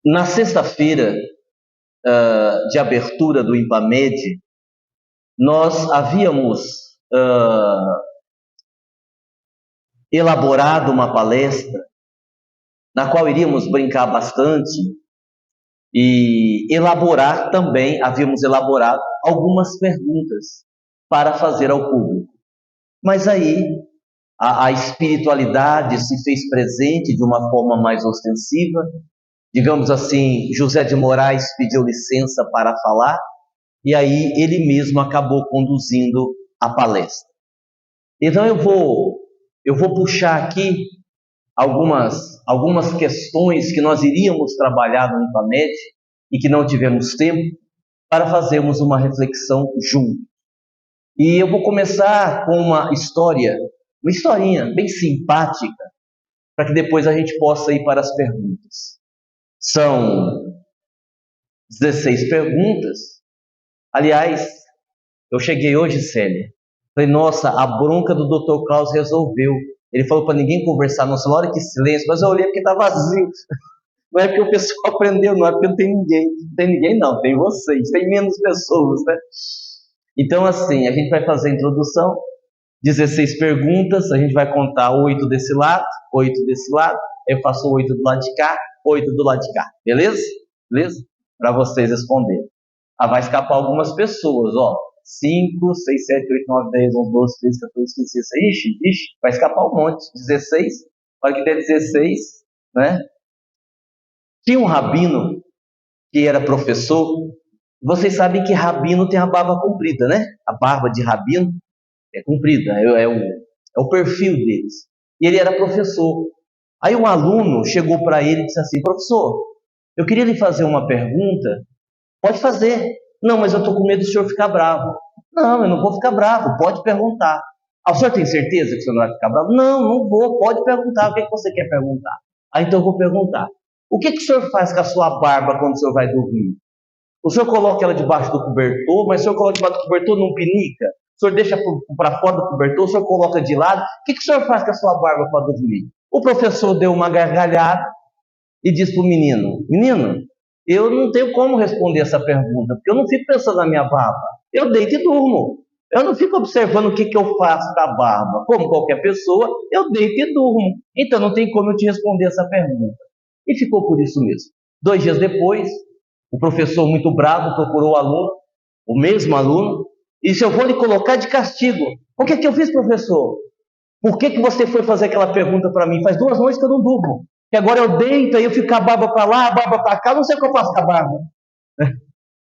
Na sexta-feira de abertura do IMPAMED, nós havíamos elaborado uma palestra na qual iríamos brincar bastante e havíamos elaborado algumas perguntas para fazer ao público. Mas aí a espiritualidade se fez presente de uma forma mais ostensiva. Digamos assim, José de Moraes pediu licença para falar, e aí ele mesmo acabou conduzindo a palestra. Então eu vou puxar aqui algumas questões que nós iríamos trabalhar no IMPAMED e que não tivemos tempo, para fazermos uma reflexão junto. E eu vou começar com uma historinha bem simpática, para que depois a gente possa ir para as perguntas. São 16 perguntas. Aliás, eu cheguei hoje, Célia, falei, nossa, a bronca do Dr. Klaus resolveu. Ele falou para ninguém conversar no celular, que silêncio, mas eu olhei porque está vazio. Não é porque o pessoal aprendeu, não é porque não tem ninguém. Não tem ninguém não, tem vocês, tem menos pessoas, né? Então assim, a gente vai fazer a introdução, 16 perguntas, a gente vai contar 8 desse lado, 8 desse lado, eu faço 8 do lado de cá, 8 do lado de cá, beleza? Beleza? Para vocês responderem. Vai escapar algumas pessoas, ó. 5, 6, 7, 8, 9, 10, 11, 12, 13, 14, 15, 16. Ixi, vai escapar um monte. 16. Olha que tem 16, né? Tinha um rabino que era professor. Vocês sabem que rabino tem a barba comprida, né? A barba de rabino é comprida, é o perfil deles. E ele era professor. Aí um aluno chegou para ele e disse assim, professor, eu queria lhe fazer uma pergunta. Pode fazer. Não, mas eu estou com medo do senhor ficar bravo. Não, eu não vou ficar bravo, pode perguntar. O senhor tem certeza que o senhor não vai ficar bravo? Não, não vou, pode perguntar. O que você quer perguntar? Então eu vou perguntar. O que o senhor faz com a sua barba quando o senhor vai dormir? O senhor coloca ela debaixo do cobertor, mas o senhor coloca debaixo do cobertor não pinica? O senhor deixa para fora do cobertor, o senhor coloca de lado? O que o senhor faz com a sua barba para dormir? O professor deu uma gargalhada e disse para o menino, menino, eu não tenho como responder essa pergunta, porque eu não fico pensando na minha barba. Eu deito e durmo. Eu não fico observando o que eu faço com a barba. Como qualquer pessoa, eu deito e durmo. Então não tem como eu te responder essa pergunta. E ficou por isso mesmo. 2 dias depois, o professor, muito bravo, procurou o aluno, o mesmo aluno, e disse, eu vou lhe colocar de castigo. O que eu fiz, professor? Por que você foi fazer aquela pergunta para mim? Faz 2 noites que eu não durmo. Que agora eu deito, aí eu fico com a barba para lá, a barba para cá, não sei o que eu faço com a barba.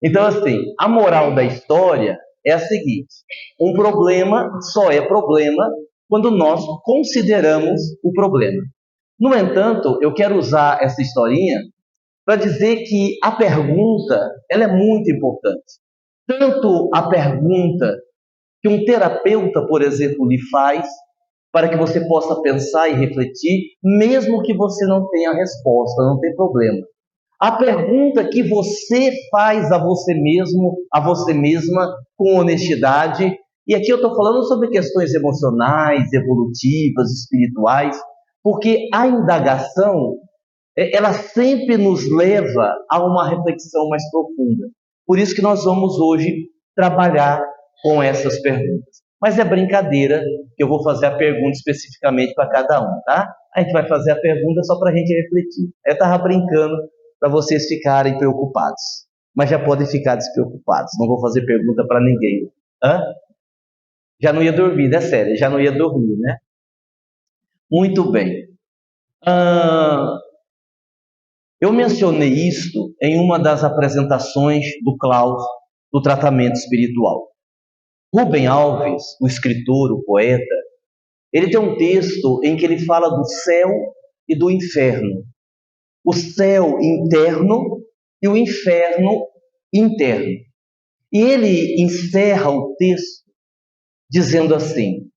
Então, assim, a moral da história é a seguinte, um problema só é problema quando nós consideramos o problema. No entanto, eu quero usar essa historinha para dizer que a pergunta, ela é muito importante. Tanto a pergunta que um terapeuta, por exemplo, lhe faz, para que você possa pensar e refletir, mesmo que você não tenha a resposta, não tem problema. A pergunta que você faz a você mesmo, a você mesma, com honestidade, e aqui eu estou falando sobre questões emocionais, evolutivas, espirituais, porque a indagação, ela sempre nos leva a uma reflexão mais profunda. Por isso que nós vamos hoje trabalhar com essas perguntas. Mas é brincadeira que eu vou fazer a pergunta especificamente para cada um, tá? A gente vai fazer a pergunta só para a gente refletir. Eu estava brincando para vocês ficarem preocupados. Mas já podem ficar despreocupados. Não vou fazer pergunta para ninguém. Hã? Já não ia dormir, né, sério? Já não ia dormir, né? Muito bem. Eu mencionei isto em uma das apresentações do Klaus, do tratamento espiritual. Rubem Alves, o escritor, o poeta, ele tem um texto em que ele fala do céu e do inferno. O céu interno e o inferno interno. E ele encerra o texto dizendo assim,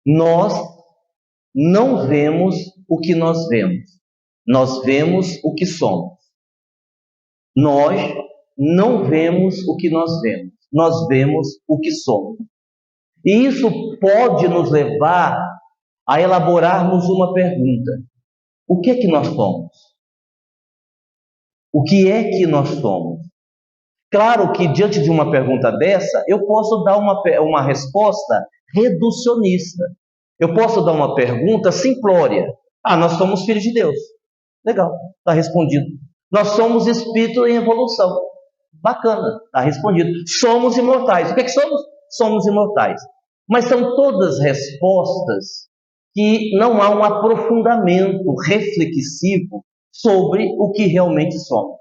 nós não vemos o que nós vemos, nós vemos o que somos. Nós não vemos o que nós vemos, nós vemos o que somos. E isso pode nos levar a elaborarmos uma pergunta. O que é que nós somos? O que é que nós somos? Claro que diante de uma pergunta dessa, eu posso dar uma resposta reducionista. Eu posso dar uma pergunta simplória. Nós somos filhos de Deus. Legal, está respondido. Nós somos espírito em evolução. Bacana, está respondido. Somos imortais. O que é que somos? Somos imortais. Mas são todas respostas que não há um aprofundamento reflexivo sobre o que realmente somos.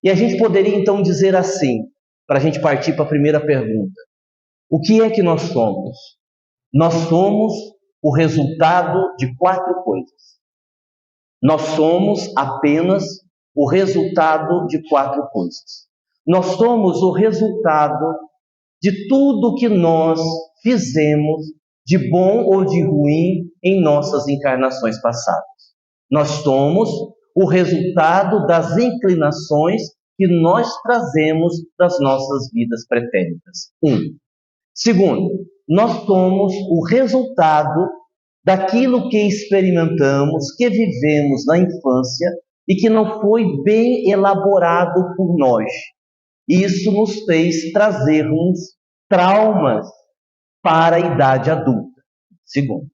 E a gente poderia então dizer assim, para a gente partir para a primeira pergunta: o que é que nós somos? Nós somos o resultado de 4 coisas. Nós somos apenas o resultado de 4 coisas. Nós somos o resultado de tudo que nós fizemos de bom ou de ruim em nossas encarnações passadas. Nós somos o resultado das inclinações que nós trazemos das nossas vidas pretéritas. 1. Segundo, nós somos o resultado daquilo que experimentamos, que vivemos na infância e que não foi bem elaborado por nós. Isso nos fez trazermos traumas para a idade adulta. Segundo.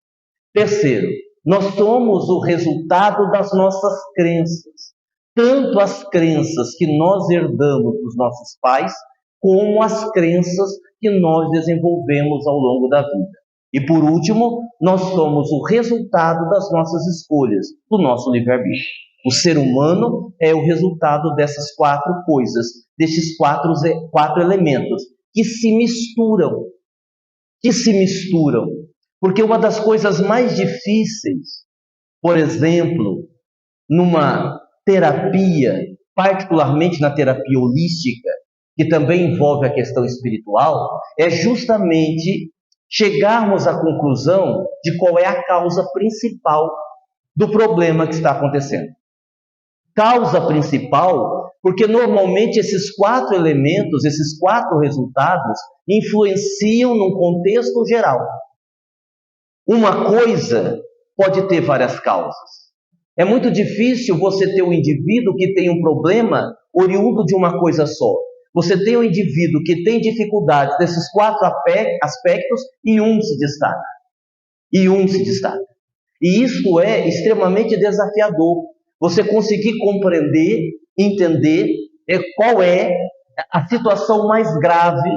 Terceiro, nós somos o resultado das nossas crenças, tanto as crenças que nós herdamos dos nossos pais, como as crenças que nós desenvolvemos ao longo da vida. E por último, nós somos o resultado das nossas escolhas, do nosso livre-arbítrio. O ser humano é o resultado dessas 4 coisas, desses quatro elementos que se misturam. Porque uma das coisas mais difíceis, por exemplo, numa terapia, particularmente na terapia holística, que também envolve a questão espiritual, é justamente chegarmos à conclusão de qual é a causa principal do problema que está acontecendo. Causa principal, porque normalmente esses 4 elementos, esses 4 resultados, influenciam num contexto geral. Uma coisa pode ter várias causas. É muito difícil você ter um indivíduo que tem um problema oriundo de uma coisa só. Você tem um indivíduo que tem dificuldades desses 4 aspectos e um se destaca. E isso é extremamente desafiador. Você conseguir compreender, entender qual é a situação mais grave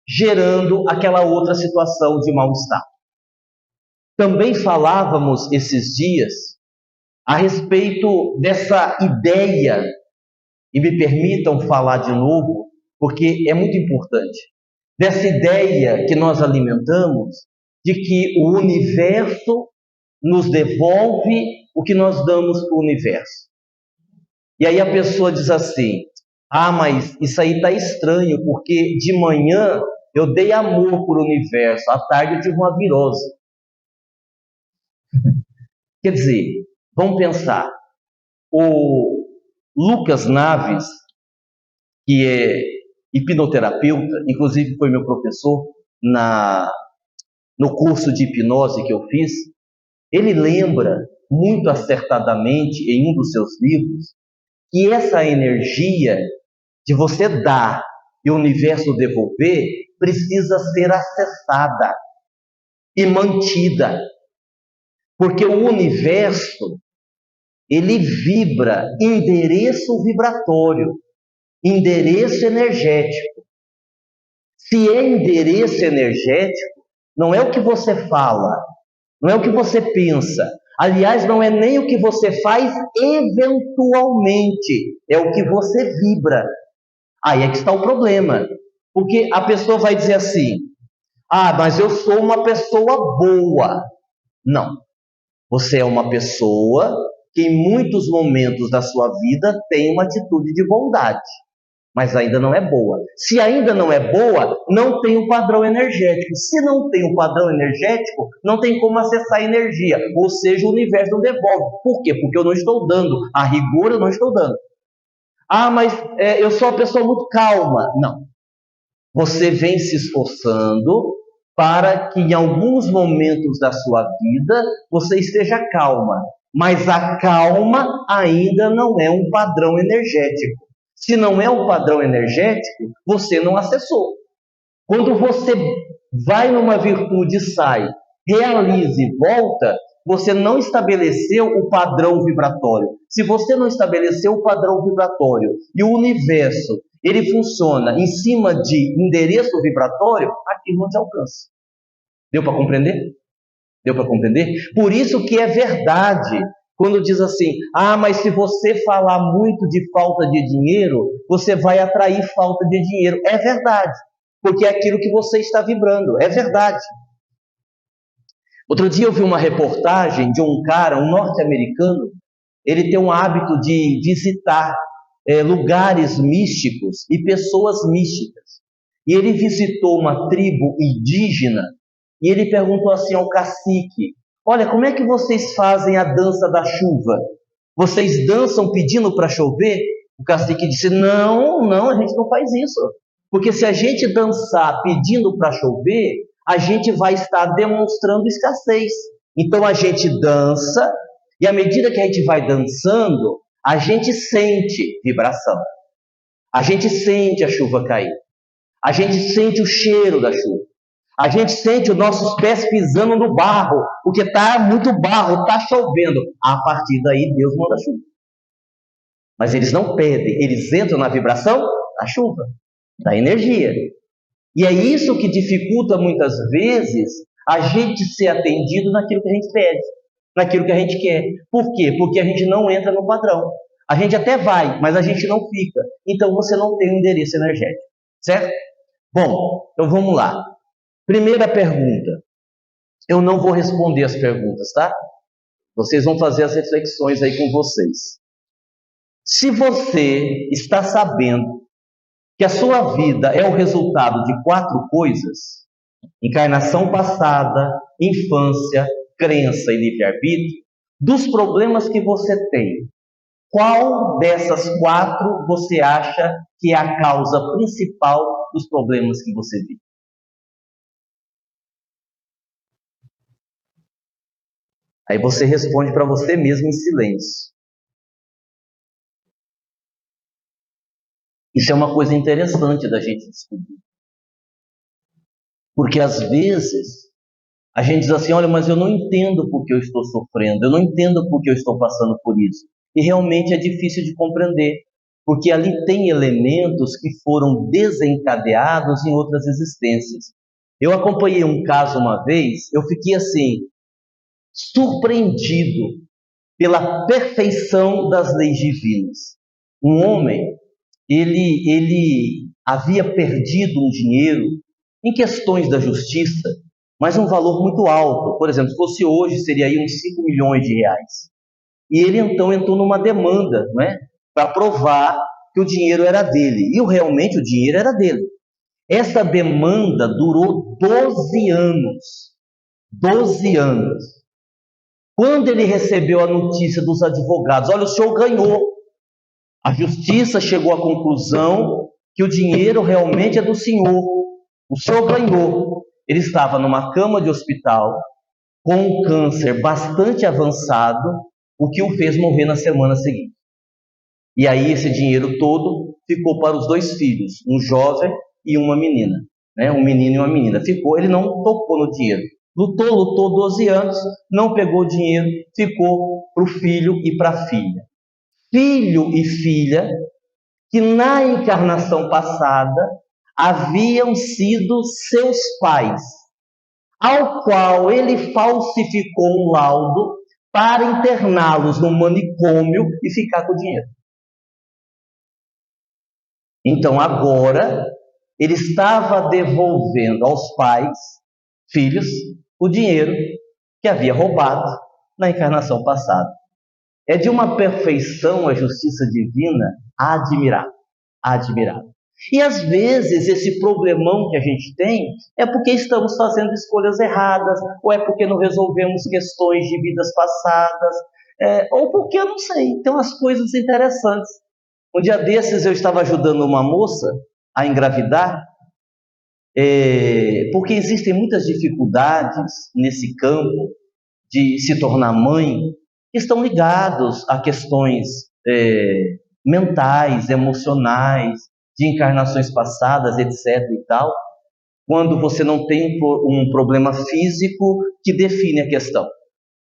gerando aquela outra situação de mal-estar. Também falávamos esses dias a respeito dessa ideia, e me permitam falar de novo, porque é muito importante, dessa ideia que nós alimentamos de que o universo nos devolve o que nós damos para o universo. E aí a pessoa diz assim: mas isso aí está estranho, porque de manhã eu dei amor para o universo, à tarde eu tive uma virose. Quer dizer, vamos pensar, o Lucas Naves, que é hipnoterapeuta, inclusive foi meu professor no curso de hipnose que eu fiz, ele lembra muito acertadamente em um dos seus livros que essa energia de você dar e o universo devolver precisa ser acessada e mantida. Porque o universo, ele vibra endereço vibratório, endereço energético. Se é endereço energético, não é o que você fala, não é o que você pensa. Aliás, não é nem o que você faz eventualmente, é o que você vibra. Aí é que está o problema. Porque a pessoa vai dizer assim: mas eu sou uma pessoa boa. Não. Você é uma pessoa que em muitos momentos da sua vida tem uma atitude de bondade, mas ainda não é boa. Se ainda não é boa, não tem um padrão energético. Se não tem um padrão energético, não tem como acessar energia, ou seja, o universo não devolve. Por quê? Porque eu não estou dando. A rigor, eu não estou dando. Mas eu sou uma pessoa muito calma. Não. Você vem se esforçando para que em alguns momentos da sua vida você esteja calma. Mas a calma ainda não é um padrão energético. Se não é um padrão energético, você não acessou. Quando você vai numa virtude e sai, realiza e volta, você não estabeleceu o padrão vibratório. Se você não estabeleceu o padrão vibratório e o universo, ele funciona em cima de endereço vibratório, aquilo não te alcança. Deu para compreender? Deu para compreender? Por isso que é verdade quando diz assim: ah, mas se você falar muito de falta de dinheiro, você vai atrair falta de dinheiro. É verdade, porque é aquilo que você está vibrando. É verdade. Outro dia eu vi uma reportagem de um cara, um norte-americano. Ele tem um hábito de visitar lugares místicos e pessoas místicas. E ele visitou uma tribo indígena e ele perguntou assim ao cacique: olha, como é que vocês fazem a dança da chuva? Vocês dançam pedindo para chover? O cacique disse: não, a gente não faz isso. Porque se a gente dançar pedindo para chover, a gente vai estar demonstrando escassez. Então a gente dança, e à medida que a gente vai dançando, a gente sente vibração. A gente sente a chuva cair. A gente sente o cheiro da chuva. A gente sente os nossos pés pisando no barro, porque está muito barro, está chovendo. A partir daí, Deus manda chuva. Mas eles não pedem, eles entram na vibração da chuva, da energia. E é isso que dificulta muitas vezes a gente ser atendido naquilo que a gente pede, naquilo que a gente quer. Por quê? Porque a gente não entra no padrão. A gente até vai, mas a gente não fica. Então você não tem um endereço energético, certo? Bom, então vamos lá. Primeira pergunta. Eu não vou responder as perguntas, tá? Vocês vão fazer as reflexões aí com vocês. Se você está sabendo que a sua vida é o resultado de 4 coisas: encarnação passada, infância, crença e livre-arbítrio, dos problemas que você tem, qual dessas 4 você acha que é a causa principal dos problemas que você vive? Aí você responde para você mesmo em silêncio. Isso é uma coisa interessante da gente descobrir. Porque às vezes a gente diz assim: olha, mas eu não entendo por que eu estou sofrendo, eu não entendo por que eu estou passando por isso. E realmente é difícil de compreender, porque ali tem elementos que foram desencadeados em outras existências. Eu acompanhei um caso uma vez, eu fiquei assim, surpreendido pela perfeição das leis divinas. Um homem, ele havia perdido um dinheiro em questões da justiça, mas um valor muito alto. Por exemplo, se fosse hoje, seria aí uns 5 milhões de reais. E ele então entrou numa demanda, não é? Para provar que o dinheiro era dele. E realmente o dinheiro era dele. Essa demanda durou 12 anos. 12 anos. Quando ele recebeu a notícia dos advogados: olha, o senhor ganhou. A justiça chegou à conclusão que o dinheiro realmente é do senhor. O senhor ganhou. Ele estava numa cama de hospital, com um câncer bastante avançado, o que o fez morrer na semana seguinte. E aí esse dinheiro todo ficou para os 2 filhos, um jovem e uma menina, né? Um menino e uma menina. Ficou, ele não tocou no dinheiro. Lutou 12 anos, não pegou o dinheiro, ficou para o filho e para a filha. Filho e filha que na encarnação passada haviam sido seus pais, ao qual ele falsificou um laudo para interná-los no manicômio e ficar com o dinheiro. Então agora ele estava devolvendo aos pais, filhos, o dinheiro que havia roubado na encarnação passada. É de uma perfeição a justiça divina admirável, admirável. E às vezes esse problemão que a gente tem é porque estamos fazendo escolhas erradas, ou é porque não resolvemos questões de vidas passadas, ou porque eu não sei, tem umas coisas interessantes. Um dia desses eu estava ajudando uma moça a engravidar, porque existem muitas dificuldades nesse campo de se tornar mãe, estão ligados a questões mentais, emocionais, de encarnações passadas, etc. e tal, quando você não tem um problema físico que define a questão,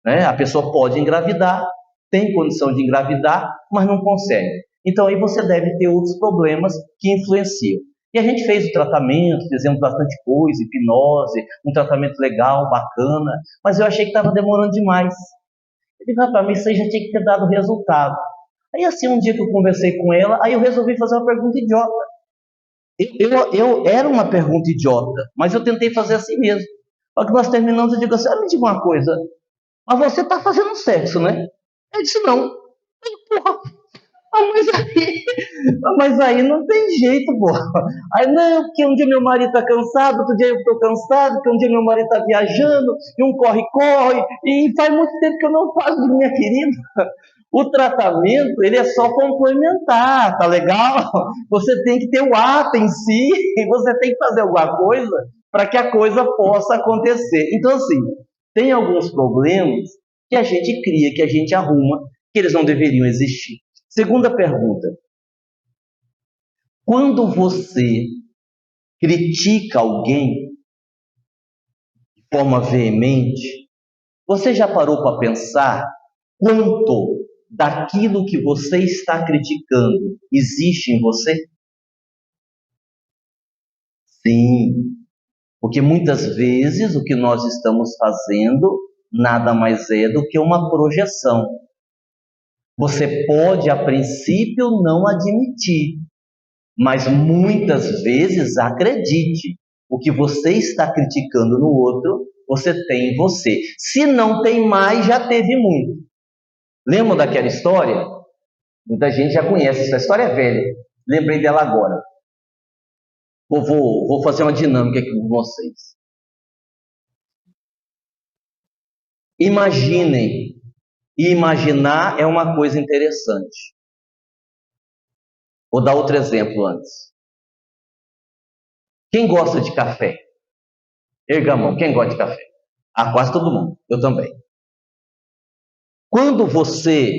né? A pessoa pode engravidar, tem condição de engravidar, mas não consegue. Então aí você deve ter outros problemas que influenciam. E a gente fez o tratamento, fizemos bastante coisa, hipnose, um tratamento legal, bacana, mas eu achei que estava demorando demais. Eu disse, rapaz, mas isso aí já tinha que ter dado resultado. Aí assim, um dia que eu conversei com ela, aí eu resolvi fazer uma pergunta idiota. Eu era uma pergunta idiota, mas eu tentei fazer assim mesmo. Só que nós terminamos, eu digo assim, me diga uma coisa, mas você está fazendo sexo, né? Ele disse, não. Eu, porra, mas aí não tem jeito, porra. Aí, não, porque um dia meu marido está cansado, outro dia eu estou cansado, porque um dia meu marido está viajando, e um corre-corre, e faz muito tempo que eu não faço, minha querida. O tratamento, ele é só complementar, tá legal? Você tem que ter o ato em si, e você tem que fazer alguma coisa para que a coisa possa acontecer. Então, assim, tem alguns problemas que a gente cria, que a gente arruma, que eles não deveriam existir. Segunda pergunta. Quando você critica alguém de forma veemente, você já parou para pensar quanto daquilo que você está criticando existe em você? Sim, porque muitas vezes o que nós estamos fazendo nada mais é do que uma projeção. Você pode, a princípio, não admitir, mas muitas vezes, acredite, o que você está criticando no outro, você tem em você. Se não tem mais, já teve muito. Lembra daquela história? Muita gente já conhece, essa história é velha. Lembrei dela agora. Vou fazer uma dinâmica aqui com vocês. Imaginem, e imaginar é uma coisa interessante. Vou dar outro exemplo antes. Quem gosta de café? Erga a mão, quem gosta de café? Quase todo mundo, eu também. Quando você,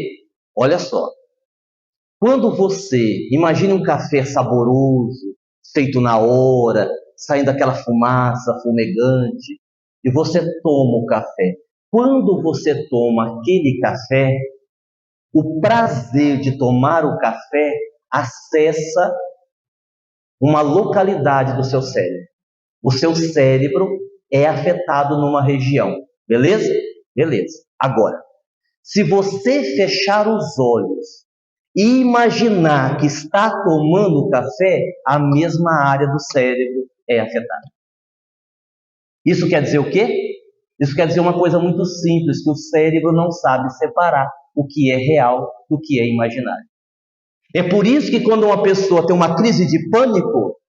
olha só, quando você imagine um café saboroso, feito na hora, saindo aquela fumaça fumegante, e você toma o café. Quando você toma aquele café, o prazer de tomar o café acessa uma localidade do seu cérebro. O seu cérebro é afetado numa região. Beleza? Beleza. Agora, se você fechar os olhos e imaginar que está tomando café, a mesma área do cérebro é afetada. Isso quer dizer o quê? Isso quer dizer uma coisa muito simples, que o cérebro não sabe separar o que é real do que é imaginário. É por isso que quando uma pessoa tem uma crise de pânico,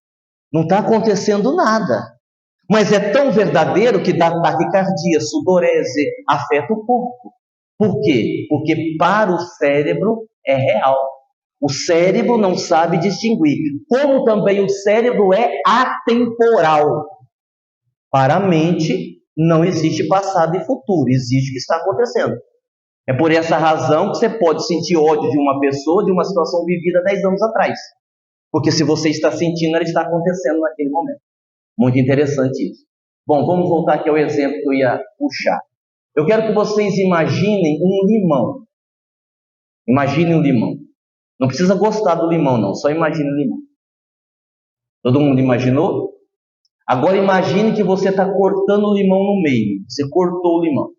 não está acontecendo nada. Mas é tão verdadeiro que dá taquicardia, sudorese, afeta o corpo. Por quê? Porque para o cérebro é real. O cérebro não sabe distinguir. Como também o cérebro é atemporal. Para a mente não existe passado e futuro, existe o que está acontecendo. É por essa razão que você pode sentir ódio de uma pessoa, de uma situação vivida 10 anos atrás. Porque se você está sentindo, ela está acontecendo naquele momento. Muito interessante isso. Bom, vamos voltar aqui ao exemplo que eu ia puxar. Eu quero que vocês imaginem um limão. Imaginem um limão. Não precisa gostar do limão, não. Só imagine o limão. Todo mundo imaginou? Agora imagine que você está cortando o limão no meio. Você cortou o limão.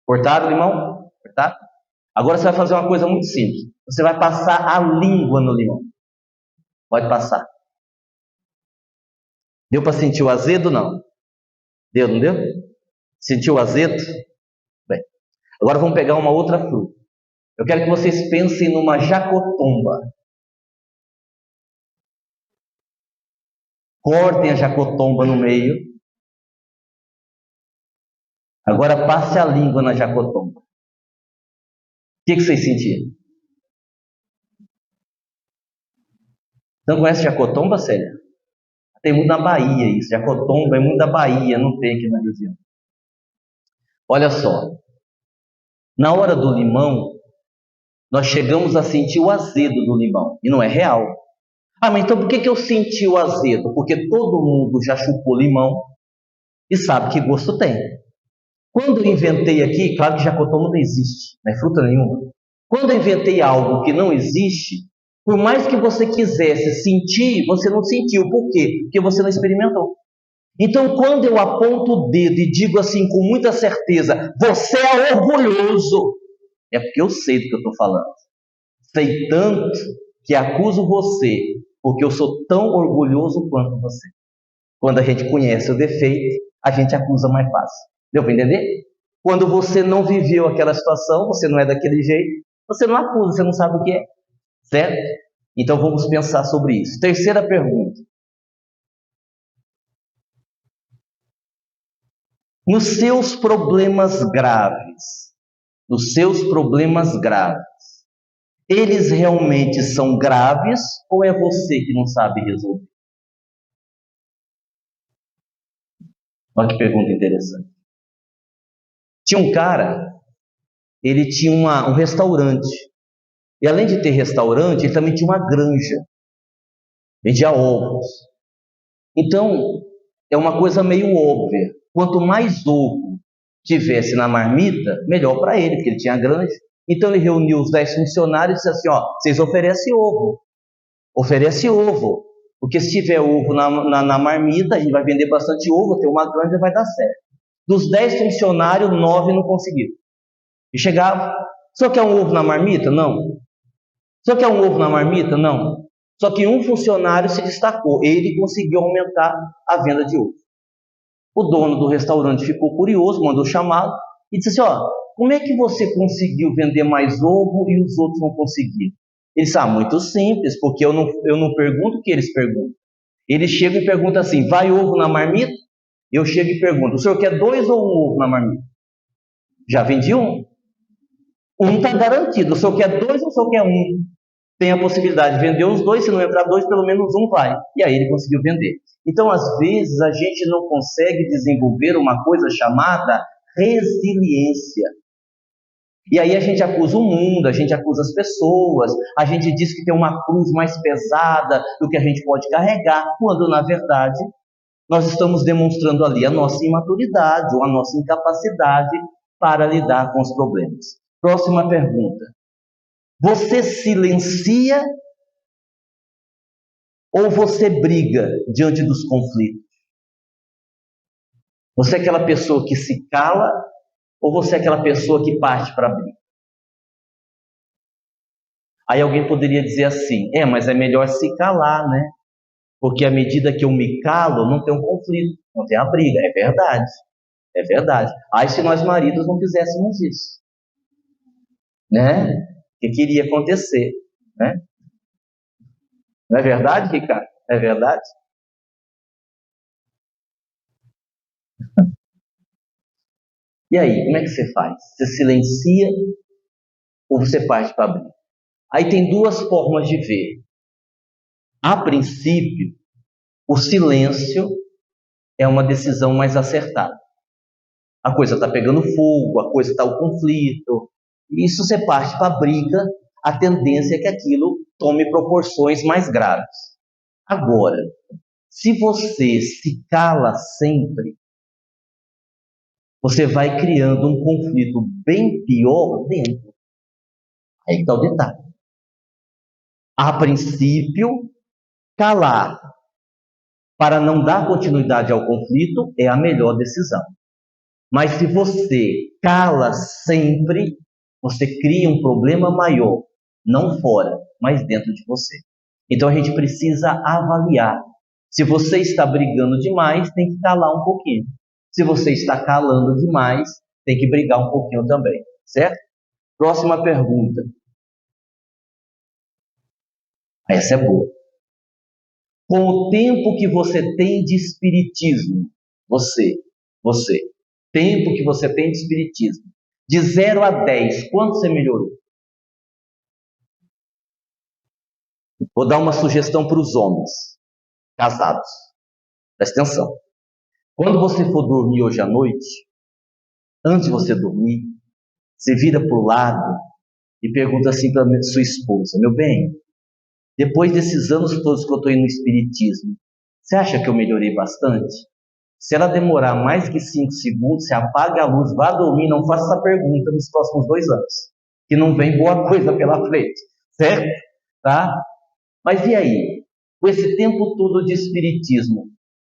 Cortaram o limão? Cortaram? Agora você vai fazer uma coisa muito simples. Você vai passar a língua no limão. Pode passar. Deu para sentir o azedo? Não. Deu, não deu? Sentiu o azedo? Bem, agora vamos pegar uma outra fruta. Eu quero que vocês pensem numa jacotomba. Cortem a jacotomba no meio. Agora passe a língua na jacotomba. O que vocês sentiram? Você não conhece jacotomba, Célia? Tem muito na Bahia isso. Jacotomba é muito da Bahia, não tem aqui na região. Olha só. Na hora do limão, nós chegamos a sentir o azedo do limão, e não é real. Ah, mas então por que eu senti o azedo? Porque todo mundo já chupou limão e sabe que gosto tem. Quando eu inventei aqui, claro que jacotoma não existe, não é fruta nenhuma. Quando eu inventei algo que não existe, por mais que você quisesse sentir, você não sentiu. Por quê? Porque você não experimentou. Então, quando eu aponto o dedo e digo assim com muita certeza, você é orgulhoso, é porque eu sei do que eu estou falando. Sei tanto que acuso você, porque eu sou tão orgulhoso quanto você. Quando a gente conhece o defeito, a gente acusa mais fácil. Deu para entender? Quando você não viveu aquela situação, você não é daquele jeito, você não acusa, você não sabe o que é. Certo? Então vamos pensar sobre isso. Terceira pergunta. Nos seus problemas graves, eles realmente são graves ou é você que não sabe resolver? Olha que pergunta interessante. Tinha um cara, ele tinha um restaurante. E além de ter restaurante, ele também tinha uma granja. Vendia ovos. Então, é uma coisa meio óbvia. Quanto mais ovo tivesse na marmita, melhor para ele, porque ele tinha granja. Então ele reuniu os 10 funcionários e disse assim, vocês oferecem ovo. Oferece ovo. Porque se tiver ovo na marmita, a gente vai vender bastante ovo, ter uma granja, vai dar certo. Dos 10 funcionários, 9 não conseguiram. E chegava, só quer um ovo na marmita? Não. Só quer um ovo na marmita? Não. Só que um funcionário se destacou, ele conseguiu aumentar a venda de ovo. O dono do restaurante ficou curioso, mandou chamá-lo e disse assim, como é que você conseguiu vender mais ovo e os outros não conseguiram? Ele disse, muito simples, porque eu não pergunto o que eles perguntam. Eles chegam e perguntam assim, vai ovo na marmita? Eu chego e pergunto, o senhor quer 2 ou 1 ovo na marmita? Já vendi 1. 1 está garantido, o senhor quer 2 ou o senhor quer 1? Tem a possibilidade de vender os 2, se não entrar 2, pelo menos 1 vai. E aí ele conseguiu vender. Então, às vezes, a gente não consegue desenvolver uma coisa chamada resiliência. E aí a gente acusa o mundo, a gente acusa as pessoas, a gente diz que tem uma cruz mais pesada do que a gente pode carregar, quando, na verdade, nós estamos demonstrando ali a nossa imaturidade ou a nossa incapacidade para lidar com os problemas. Próxima pergunta. Você silencia ou você briga diante dos conflitos? Você é aquela pessoa que se cala ou você é aquela pessoa que parte para briga? Aí alguém poderia dizer assim, mas é melhor se calar, né? Porque à medida que eu me calo, não tem um conflito, não tem a briga. É verdade, é verdade. Aí se nós maridos não fizéssemos isso, né? O que iria acontecer, né? Não é verdade, Ricardo? É verdade? E aí, como é que você faz? Você silencia ou você parte para abrir? Aí tem 2 formas de ver. A princípio, o silêncio é uma decisão mais acertada. A coisa está pegando fogo, a coisa está o conflito. Isso você parte para a briga, a tendência é que aquilo tome proporções mais graves. Agora, se você se cala sempre, você vai criando um conflito bem pior dentro. Aí está o detalhe. A princípio, calar para não dar continuidade ao conflito é a melhor decisão. Mas se você cala sempre, você cria um problema maior, não fora, mas dentro de você. Então a gente precisa avaliar. Se você está brigando demais, tem que calar um pouquinho. Se você está calando demais, tem que brigar um pouquinho também, certo? Próxima pergunta. Essa é boa. Com o tempo que você tem de espiritismo, tempo que você tem de espiritismo, de 0 a 10, quanto você melhorou? Vou dar uma sugestão para os homens casados. Presta atenção. Quando você for dormir hoje à noite, antes de você dormir, Você vira para o lado e pergunta assim para sua esposa: meu bem, depois desses anos todos que eu estou indo no Espiritismo, você acha que eu melhorei bastante? Se ela demorar mais que 5 segundos, você apaga a luz, vá dormir, não faça essa pergunta nos próximos 2 anos, que não vem boa coisa pela frente, certo? Tá? Mas e aí? Com esse tempo todo de Espiritismo,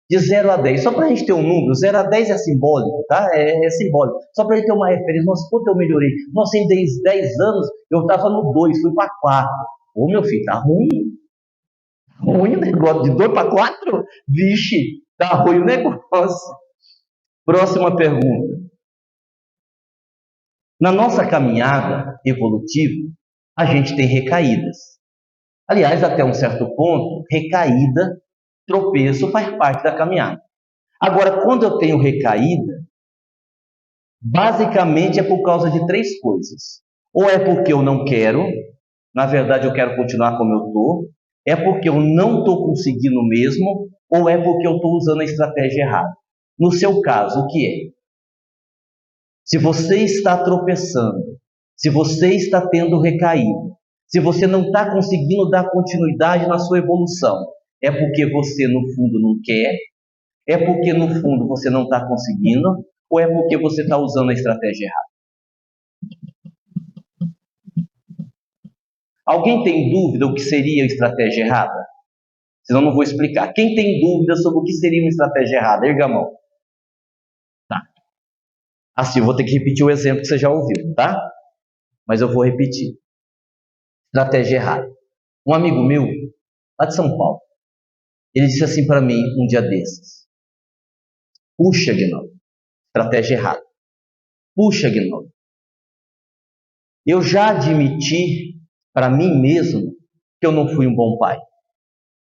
de 0 a 10, só para a gente ter um número, 0 a 10 é simbólico, tá? É simbólico. Só para a gente ter uma referência. Nossa, puta, eu melhorei. Nossa, em 10 anos eu estava no 2, fui para 4. Ô, meu filho, tá ruim. Ruim o negócio, de 2 para 4? Vixe, tá ruim o negócio. Próxima pergunta. Na nossa caminhada evolutiva, a gente tem recaídas. Aliás, até um certo ponto, recaída, tropeço faz parte da caminhada. Agora, quando eu tenho recaída, basicamente é por causa de 3 coisas. Ou é porque eu não quero, na verdade eu quero continuar como eu estou, é porque eu não estou conseguindo mesmo, ou é porque eu estou usando a estratégia errada. No seu caso, o que é? Se você está tropeçando, se você está tendo recaído, se você não está conseguindo dar continuidade na sua evolução, é porque você no fundo não quer, é porque no fundo você não está conseguindo, ou é porque você está usando a estratégia errada? Alguém tem dúvida o que seria a estratégia errada? Senão eu não vou explicar. Quem tem dúvida sobre o que seria uma estratégia errada? Erga a mão. Tá. Assim, eu vou ter que repetir o exemplo que você já ouviu, tá? Mas eu vou repetir. Estratégia errada. Um amigo meu, lá de São Paulo, ele disse assim para mim um dia desses: puxa, Aguinaldo, estratégia errada. Puxa, Aguinaldo, eu já admiti para mim mesmo que eu não fui um bom pai.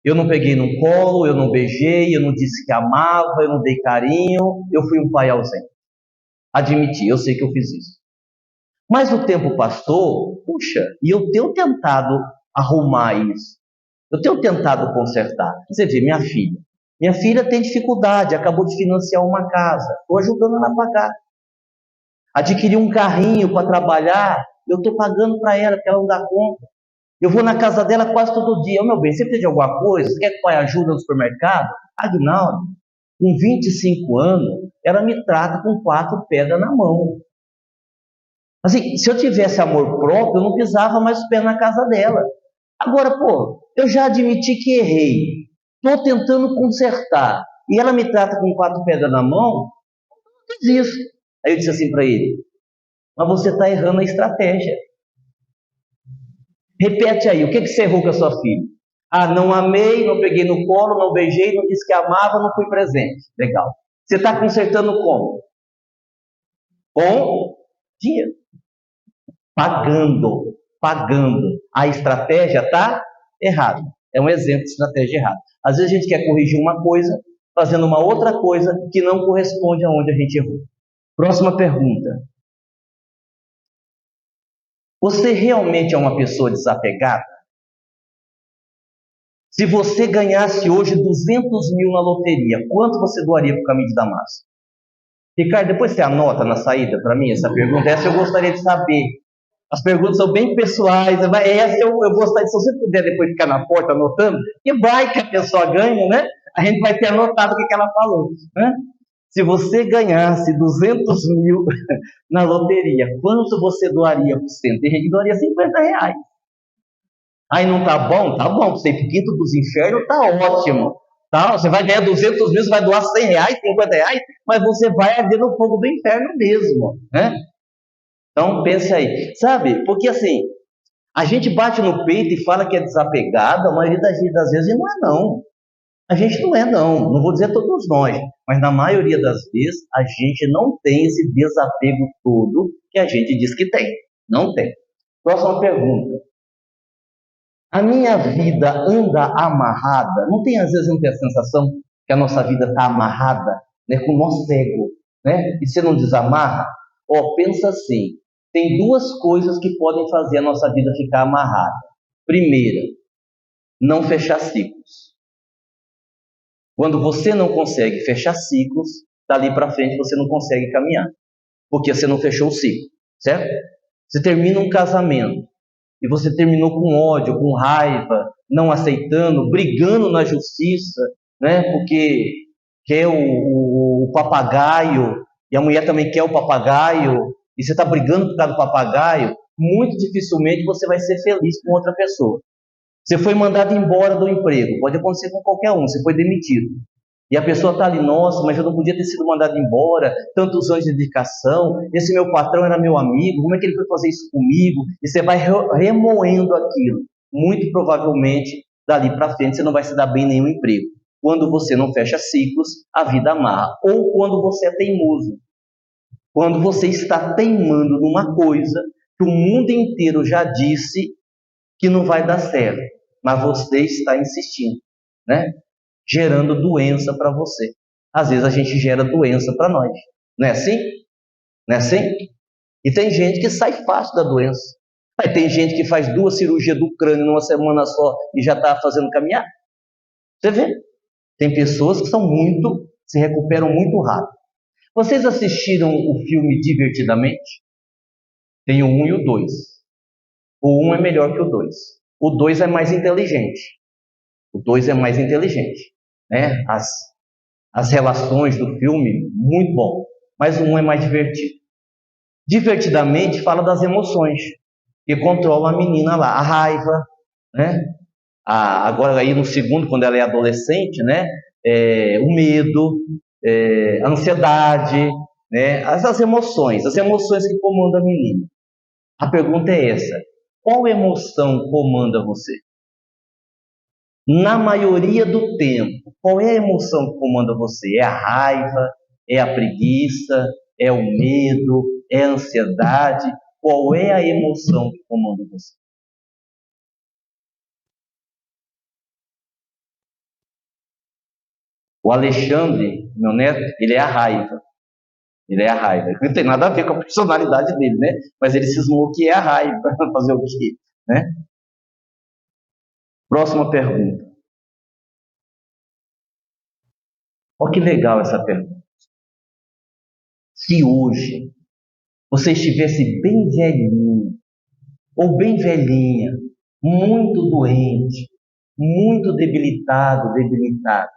Eu não peguei no colo, eu não beijei, eu não disse que amava, eu não dei carinho, eu fui um pai ausente. Admiti, eu sei que eu fiz isso. Mas o tempo passou, puxa, e eu tenho tentado arrumar isso. Eu tenho tentado consertar. Você vê, minha filha. Minha filha tem dificuldade, acabou de financiar uma casa. Estou ajudando ela a pagar. Adquiri um carrinho para trabalhar, eu estou pagando para ela, porque ela não dá conta. Eu vou na casa dela quase todo dia. Meu bem, você precisa de alguma coisa? Você quer que o pai ajude no supermercado? Aguinaldo, com 25 anos, ela me trata com 4 pedras na mão. Assim, se eu tivesse amor próprio, eu não pisava mais os pés na casa dela. Agora, pô, eu já admiti que errei. Estou tentando consertar. E ela me trata com 4 pedras na mão, eu fiz isso. Aí eu disse assim para ele: mas você está errando a estratégia. Repete aí, o que você errou com a sua filha? Ah, não amei, não peguei no colo, não beijei, não disse que amava, não fui presente. Legal. Você está consertando como? Com dinheiro. Pagando. A estratégia está errada. É um exemplo de estratégia errada. Às vezes a gente quer corrigir uma coisa, fazendo uma outra coisa que não corresponde aonde a gente errou. Próxima pergunta. Você realmente é uma pessoa desapegada? Se você ganhasse hoje 200 mil na loteria, quanto você doaria para o Caminho de Damasco? Ricardo, depois você anota na saída para mim essa pergunta. Essa eu gostaria de saber. As perguntas são bem pessoais. Essa eu gostaria, se você puder depois ficar na porta anotando, que vai que a pessoa ganha, né? A gente vai ter anotado o que ela falou, né? Se você ganhasse 200 mil na loteria, quanto você doaria por cento? Tem gente que doaria R$50. Aí não tá bom? Tá bom. Você ir pro quinto dos infernos, tá ótimo. Tá? Você vai ganhar 200 mil, você vai doar R$100, R$50, mas você vai arder no fogo do inferno mesmo, né? Então, pense aí. Sabe, porque assim, a gente bate no peito e fala que é desapegado, a maioria das vezes não é não. A gente não é não, não vou dizer todos nós, mas na maioria das vezes a gente não tem esse desapego todo que a gente diz que tem. Não tem. Próxima pergunta. A minha vida anda amarrada? Não tem, às vezes, não tem a sensação que a nossa vida está amarrada, né, com o nosso ego, né? E você não desamarra? Pensa assim, tem 2 coisas que podem fazer a nossa vida ficar amarrada. Primeira, não fechar ciclos. Quando você não consegue fechar ciclos, dali para frente você não consegue caminhar, porque você não fechou o ciclo. certo? Você termina um casamento e você terminou com ódio, com raiva, não aceitando, brigando na justiça, né? Porque quer o papagaio e a mulher também quer o papagaio e você está brigando por causa do papagaio, muito dificilmente você vai ser feliz com outra pessoa. Você foi mandado embora do emprego, pode acontecer com qualquer um, você foi demitido. E a pessoa está ali, nossa, mas eu não podia ter sido mandado embora, tantos anos de dedicação, esse meu patrão era meu amigo, como é que ele foi fazer isso comigo? E você vai remoendo aquilo. Muito provavelmente, dali para frente, você não vai se dar bem em nenhum emprego. Quando você não fecha ciclos, a vida amarra. Ou quando você é teimoso. Quando você está teimando numa coisa que o mundo inteiro já disse que não vai dar certo, mas você está insistindo, né? Gerando doença para você. Às vezes a gente gera doença para nós. Não é assim? Não é assim? E tem gente que sai fácil da doença. Aí tem gente que faz 2 cirurgias do crânio numa semana só e já está fazendo caminhar. Você vê? Tem pessoas que se recuperam muito rápido. Vocês assistiram o filme Divertidamente? Tem o 1 e o 2. O 1 é melhor que o 2. O 2 é mais inteligente. O 2 é mais inteligente. Né? As relações do filme, muito bom. Mas o 1 é mais divertido. Divertidamente fala das emoções que controla a menina lá. A raiva, né? Agora aí no segundo, quando ela é adolescente, né? O medo, a ansiedade, né? As emoções que comandam a menina. A pergunta é essa: qual emoção comanda você? Na maioria do tempo, qual é a emoção que comanda você? É a raiva? É a preguiça? É o medo? É a ansiedade? Qual é a emoção que comanda você? O Alexandre, meu neto, ele é a raiva. Ele é a raiva. Não tem nada a ver com a personalidade dele, né? Mas ele cismou que é a raiva. Fazer o quê? Né? Próxima pergunta. Olha que legal essa pergunta. Se hoje você estivesse bem velhinho, ou bem velhinha, muito doente, muito debilitado, debilitada,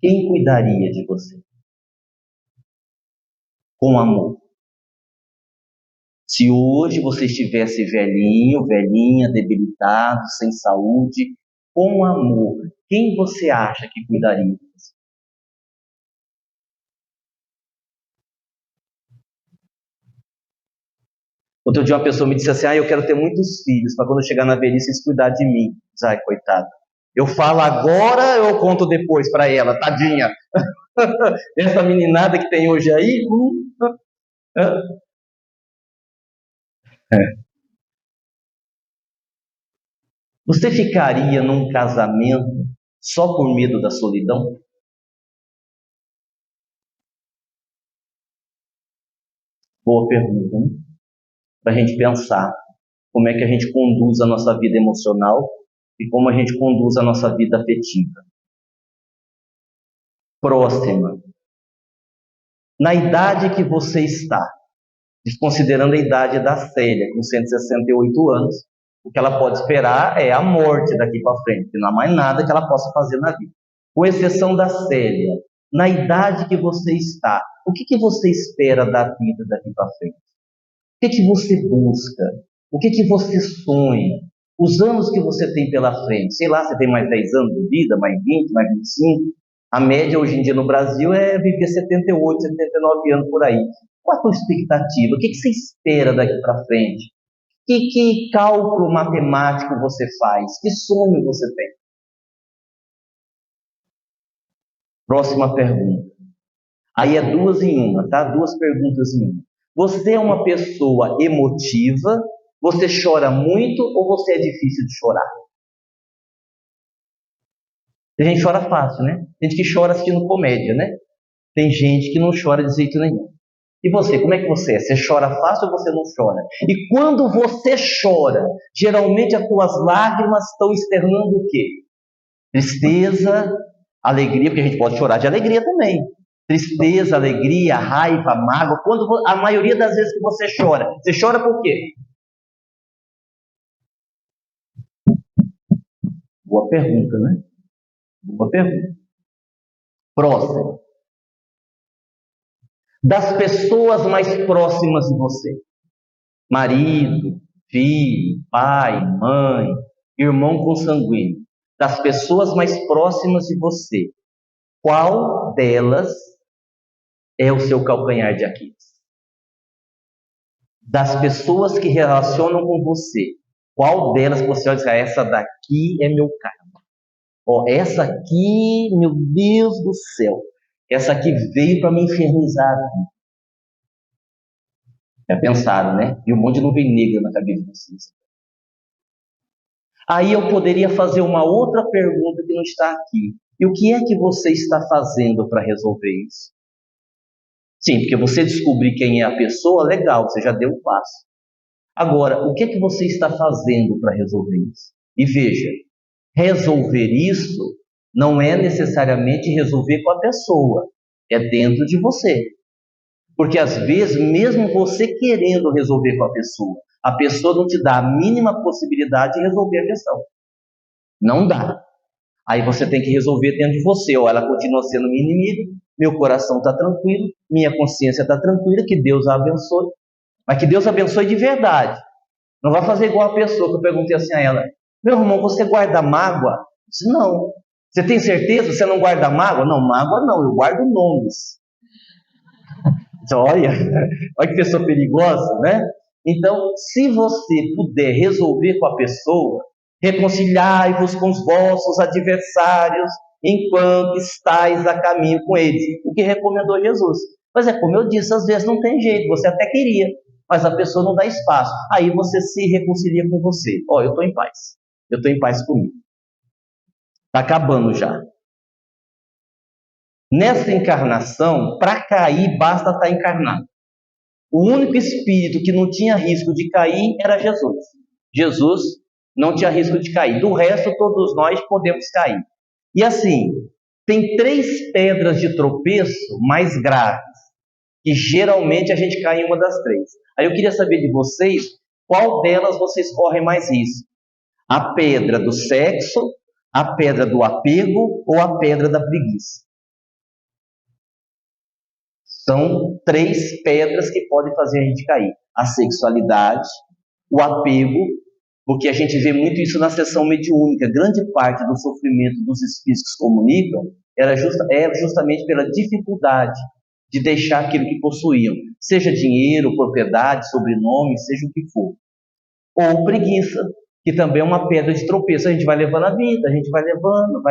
quem cuidaria de você? Com amor. Se hoje você estivesse velhinho, velhinha, debilitado, sem saúde, com amor, quem você acha que cuidaria de você? Outro dia uma pessoa me disse assim, eu quero ter muitos filhos, para quando eu chegar na velhice eles cuidar de mim. Ai, coitado. Eu falo agora ou eu conto depois para ela, tadinha? Essa meninada que tem hoje aí... Você ficaria num casamento só por medo da solidão? Boa pergunta, né? Para a gente pensar como é que a gente conduz a nossa vida emocional e como a gente conduz a nossa vida afetiva. Próxima. Na idade que você está, desconsiderando a idade da Célia, com 168 anos, o que ela pode esperar é a morte daqui para frente, não há mais nada que ela possa fazer na vida. Com exceção da Célia, na idade que você está, o que você espera da vida daqui para frente? O que você busca? O que você sonha? Os anos que você tem pela frente, sei lá, você tem mais 10 anos de vida, mais 20, mais 25. A média hoje em dia no Brasil é viver 78, 79 anos por aí. Qual a tua expectativa? O que você espera daqui para frente? Que cálculo matemático você faz? Que sonho você tem? Próxima pergunta. Aí é 2 em 1, tá? 2 perguntas em 1. Você é uma pessoa emotiva? Você chora muito ou você é difícil de chorar? Tem gente que chora fácil, né? Tem gente que chora assistindo comédia, né? Tem gente que não chora de jeito nenhum. E você, como é que você é? Você chora fácil ou você não chora? E quando você chora, geralmente as tuas lágrimas estão externando o quê? Tristeza, alegria, porque a gente pode chorar de alegria também. Tristeza, alegria, raiva, mágoa. A maioria das vezes que você chora por quê? Boa pergunta, né? Boa pergunta. Próximo. Das pessoas mais próximas de você. Marido, filho, pai, mãe, irmão consanguíneo. Das pessoas mais próximas de você. Qual delas é o seu calcanhar de Aquiles? Das pessoas que relacionam com você, qual delas você olha e diz, essa daqui é meu karma. Essa aqui, meu Deus do céu, essa aqui veio para me infernizar. Já pensaram, né? E um monte de nuvem negra na cabeça de vocês. Aí eu poderia fazer uma outra pergunta que não está aqui. E o que é que você está fazendo para resolver isso? Sim, porque você descobrir quem é a pessoa, legal, você já deu um passo. Agora, o que é que você está fazendo para resolver isso? E veja, resolver isso não é necessariamente resolver com a pessoa, é dentro de você. Porque às vezes, mesmo você querendo resolver com a pessoa não te dá a mínima possibilidade de resolver a questão. Não dá. Aí você tem que resolver dentro de você. Ela continua sendo minha inimiga, meu coração está tranquilo, minha consciência está tranquila, que Deus a abençoe. Mas que Deus abençoe de verdade. Não vai fazer igual a pessoa que eu perguntei assim a ela: meu irmão, você guarda mágoa? Eu disse, não. Você tem certeza que você não guarda mágoa? Não, mágoa não, eu guardo nomes. Então, olha que pessoa perigosa, né? Então, se você puder resolver com a pessoa, reconciliai-vos com os vossos adversários enquanto estáis a caminho com eles. O que recomendou Jesus. Mas é como eu disse, às vezes não tem jeito, você até queria, mas a pessoa não dá espaço. Aí você se reconcilia com você. Eu estou em paz. Eu estou em paz comigo. Está acabando já. Nessa encarnação, para cair, basta estar encarnado. O único espírito que não tinha risco de cair era Jesus. Jesus não tinha risco de cair. Do resto, todos nós podemos cair. E assim, tem 3 pedras de tropeço mais graves, que geralmente a gente cai em uma das 3. Aí eu queria saber de vocês, qual delas vocês correm mais risco? A pedra do sexo, a pedra do apego ou a pedra da preguiça? São 3 pedras que podem fazer a gente cair. A sexualidade, o apego, porque a gente vê muito isso na sessão mediúnica. Grande parte do sofrimento dos espíritos que se comunicam era justamente pela dificuldade de deixar aquilo que possuíam, seja dinheiro, propriedade, sobrenome, seja o que for. Ou preguiça, que também é uma pedra de tropeço. A gente vai levando a vida, a gente vai levando,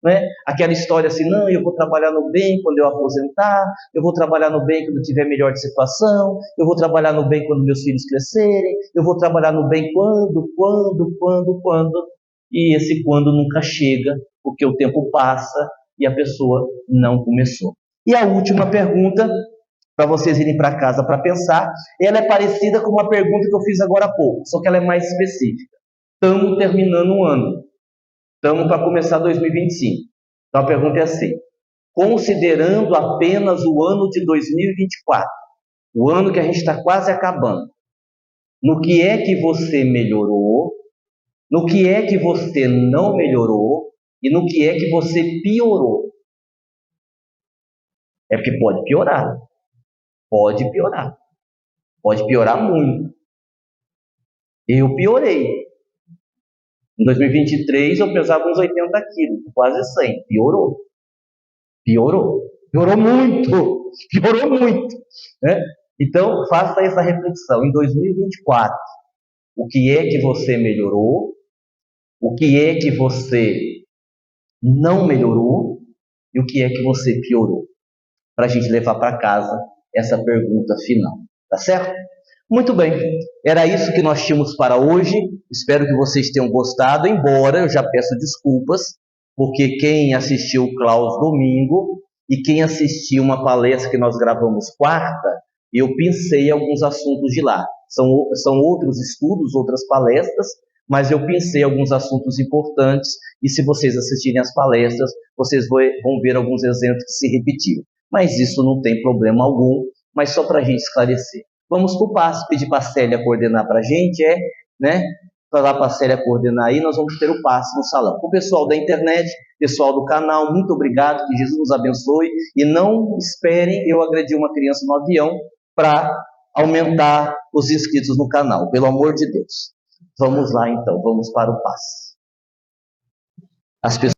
né? Aquela história assim, não, eu vou trabalhar no bem quando eu aposentar, eu vou trabalhar no bem quando eu tiver melhor de situação, eu vou trabalhar no bem quando meus filhos crescerem, eu vou trabalhar no bem quando, e esse quando nunca chega, porque o tempo passa e a pessoa não começou. E a última pergunta, para vocês irem para casa para pensar, ela é parecida com uma pergunta que eu fiz agora há pouco, só que ela é mais específica. Estamos terminando um ano, estamos para começar 2025. Então a pergunta é assim: considerando apenas o ano de 2024, o ano que a gente está quase acabando, no que é que você melhorou, no que é que você não melhorou e no que é que você piorou? É porque pode piorar. Pode piorar muito. Eu piorei. Em 2023 eu pesava uns 80 quilos, quase 100. Piorou muito, né? Então faça essa reflexão. Em 2024, o que é que você melhorou? O que é que você não melhorou? E o que é que você piorou? Para a gente levar para casa essa pergunta final, tá certo? Muito bem, era isso que nós tínhamos para hoje. Espero que vocês tenham gostado, embora eu já peço desculpas, porque quem assistiu o Klaus domingo e quem assistiu uma palestra que nós gravamos quarta, eu pensei alguns assuntos de lá. São outros estudos, outras palestras, mas eu pensei alguns assuntos importantes, e se vocês assistirem às palestras, vocês vão ver alguns exemplos que se repetiram. Mas isso não tem problema algum, mas só para a gente esclarecer. Vamos para o passe, pedir para a Célia coordenar para a gente, né? Falar para a Célia coordenar aí, nós vamos ter o passe no salão. O pessoal da internet, pessoal do canal, muito obrigado, que Jesus nos abençoe, e não esperem eu agredir uma criança no avião para aumentar os inscritos no canal, pelo amor de Deus. Vamos lá então, vamos para o passe. As pessoas